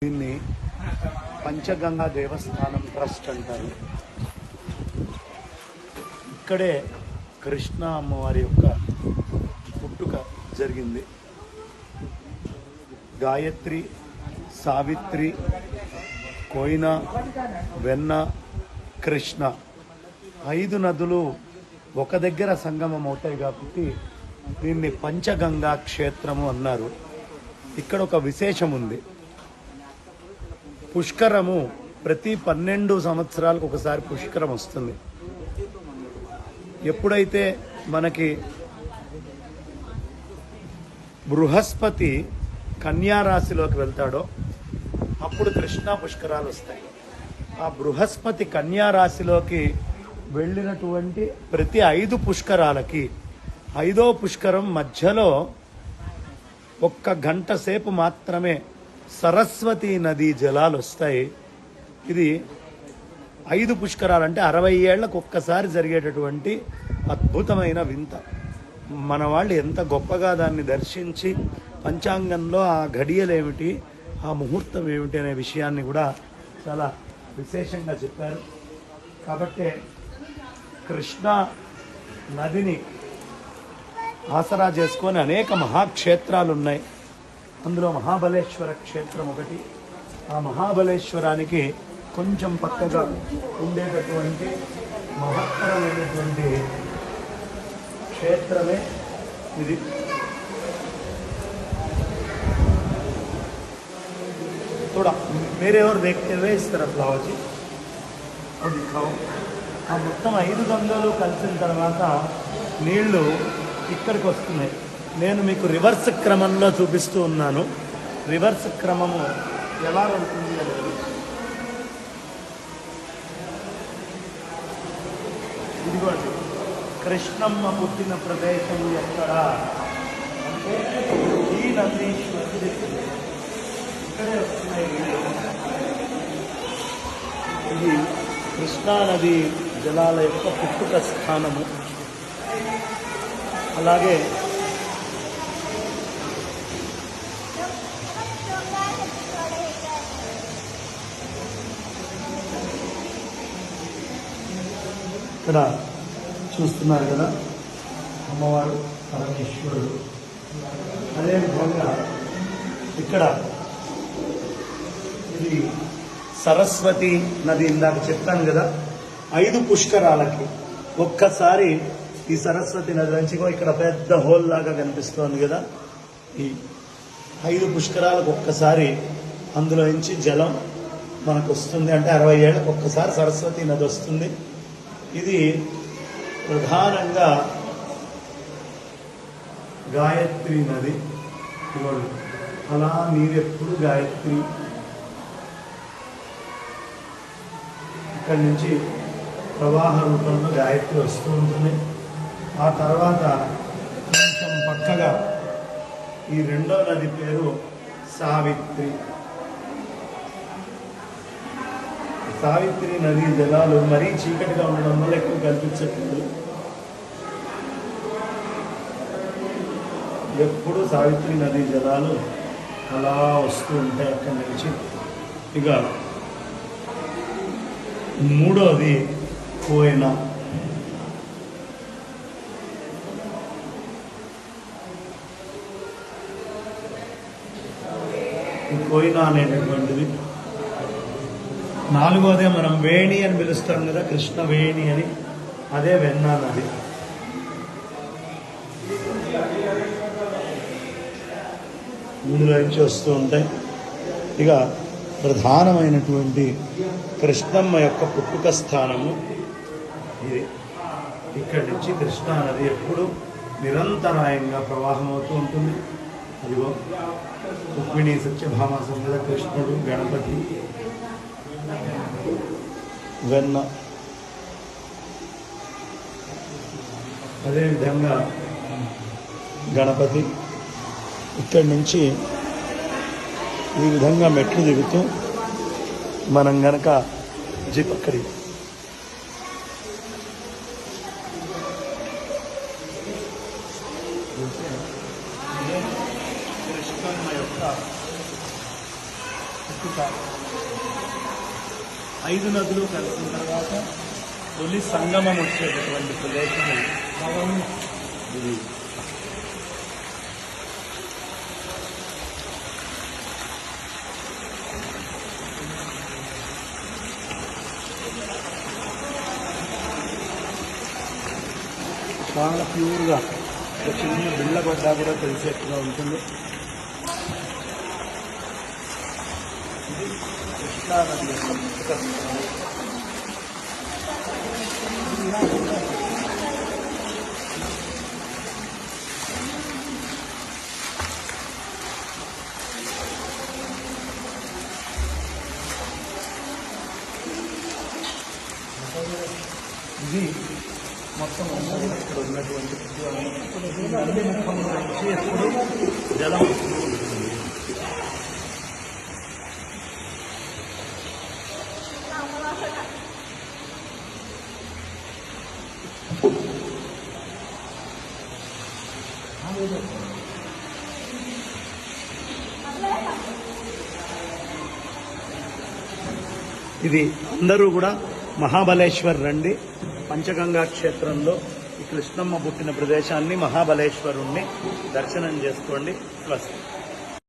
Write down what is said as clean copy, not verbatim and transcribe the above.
దీన్ని పంచగంగా దేవస్థానం ట్రస్ట్ అంటారు. ఇక్కడే కృష్ణ అమ్మవారి యొక్క పుట్టుక జరిగింది. గాయత్రి, సావిత్రి, కోయిన, వెన్న, కృష్ణ 5 నదులు ఒక దగ్గర సంగమం అవుతాయి కాబట్టి దీన్ని పంచగంగా క్షేత్రము అన్నారు. ఇక్కడ ఒక విశేషం ఉంది. పుష్కరము ప్రతి 12 సంవత్సరాలకు ఒకసారి పుష్కరం వస్తుంది. ఎప్పుడైతే మనకి బృహస్పతి కన్యా రాశిలోకి వెళ్తాడో అప్పుడు కృష్ణా పుష్కరాలు వస్తాయి. ఆ బృహస్పతి కన్యా రాశిలోకి వెళ్ళినటువంటి ప్రతి 5 పుష్కరాలకి 5వ పుష్కరం మధ్యలో 1 గంట సేపు మాత్రమే సరస్వతి నదీ జలాలు వస్తాయి. ఇది 5 పుష్కరాలు అంటే 60 ఏళ్లకు ఒక్కసారి జరిగేటటువంటి అద్భుతమైన వింత. మన వాళ్ళు ఎంత గొప్పగా దాన్ని దర్శించి పంచాంగంలో ఆ ఘడియలేమిటి, ఆ ముహూర్తం ఏమిటి అనే విషయాన్ని కూడా చాలా విశేషంగా చెప్పారు. కాబట్టి కృష్ణా నదిని ఆసరా చేసుకొని అనేక మహాక్షేత్రాలు ఉన్నాయి. అందులో మహాబలేశ్వర క్షేత్రం ఒకటి. ఆ మహాబలేశ్వరానికి కొంచెం పక్కగా ఉండేటటువంటి మహత్తరమైనటువంటి క్షేత్రమే ఇది. थोड़ा मेरे और देखते हुए इस तरफ लाओ जी और दिखाओ. ఆ మొత్తం 5 గంగలు కలిసిన తర్వాత నీళ్లు ఇక్కడికి వస్తున్నాయి. నేను మీకు రివర్స్ క్రమంలో చూపిస్తూ ఉన్నాను. రివర్స్ క్రమము ఎలా ఉంటుంది అనేది ఇదిగోండి. కృష్ణమ్మ పుట్టిన ప్రదేశం ఎక్కడ అంటే ఈ నందీశ్వరుడి ఇక్కడే వస్తున్నాయి. ఇది కృష్ణానది జలాల యొక్క పుట్టుక స్థానము. అలాగే ఇక్కడ చూస్తున్నారు కదా అమ్మవారు పరమేశ్వరుడు. అదేవిధంగా ఇక్కడ ఇది సరస్వతి నది. ఇందాక చెప్పాను కదా 5 పుష్కరాలకి ఒక్కసారి ఈ సరస్వతి నది నుంచి ఇక్కడ పెద్ద హోల్ లాగా కనిపిస్తోంది కదా. ఈ 5 పుష్కరాలకు ఒక్కసారి అందులో నుంచి జలం మనకు వస్తుంది. అంటే 60 ఏళ్ళకు ఒక్కసారి సరస్వతి నది వస్తుంది. ఇది ప్రధానంగా గాయత్రి నది. అలా నీరెప్పుడు గాయత్రి ఇక్కడి నుంచి ప్రవాహ రూపంలో గాయత్రి వస్తూ ఉంటుంది. ఆ తర్వాత కొంచెం పక్కగా ఈ 2వ నది పేరు సావిత్రి. సావిత్రి నదీ జలాలు మరీ చీకటిగా ఉండడం వల్ల ఎక్కువ కనిపించట్లేదు. ఎప్పుడు సావిత్రి నదీ జలాలు అలా వస్తూ ఉంటాయి అక్కడి నుంచి. ఇక 3వది కోయిన. ఈ కోయిన అనేటటువంటిది 4వదే మనం వేణి అని పిలుస్తాం కదా, కృష్ణ వేణి అని. అదే వెన్న నది. ఇందులో నుంచి వస్తూ ఉంటాయి. ఇక ప్రధానమైనటువంటి కృష్ణమ్మ యొక్క పుట్టుక స్థానము ఇది. ఇక్కడి నుంచి కృష్ణా నది ఎప్పుడు నిరంతరాయంగా ప్రవాహం అవుతూ ఉంటుంది. అదిగో రుక్మిణి, సత్యభామ సమేత కృష్ణుడు, గణపతి, వెన్న. అదేవిధంగా గణపతి ఇక్కడి నుంచి ఈ విధంగా మెట్లు దిగుతూ మనం గనక జీప్ అక్కడి కృష్ణమ్మ యొక్క ఒకసారి 5 నదులు కలిసిన తర్వాత తొలి సంగమం వచ్చేటటువంటి ప్రదేశం ఇది. చాలా ప్యూర్గా ఒక చిన్న బిళ్ళ పడ్డా కూడా తెలిసేట్టుగా ఉంటుంది. ఇది కృష్ణా నది యొక్క పుట్టుక స్థలం. ఇది మొత్తం ఇక్కడ ఉన్నటువంటి నది ముఖం నుంచి ఎప్పుడు జలం వస్తూ ఉంటుంది. ఇది అందరూ కూడా మహాబలేశ్వర్ రండి. పంచగంగా క్షేత్రంలో ఈ కృష్ణమ్మ పుట్టిన ప్రదేశాన్ని మహాబలేశ్వరుణ్ణి దర్శనం చేసుకోండి. స్వస్తి.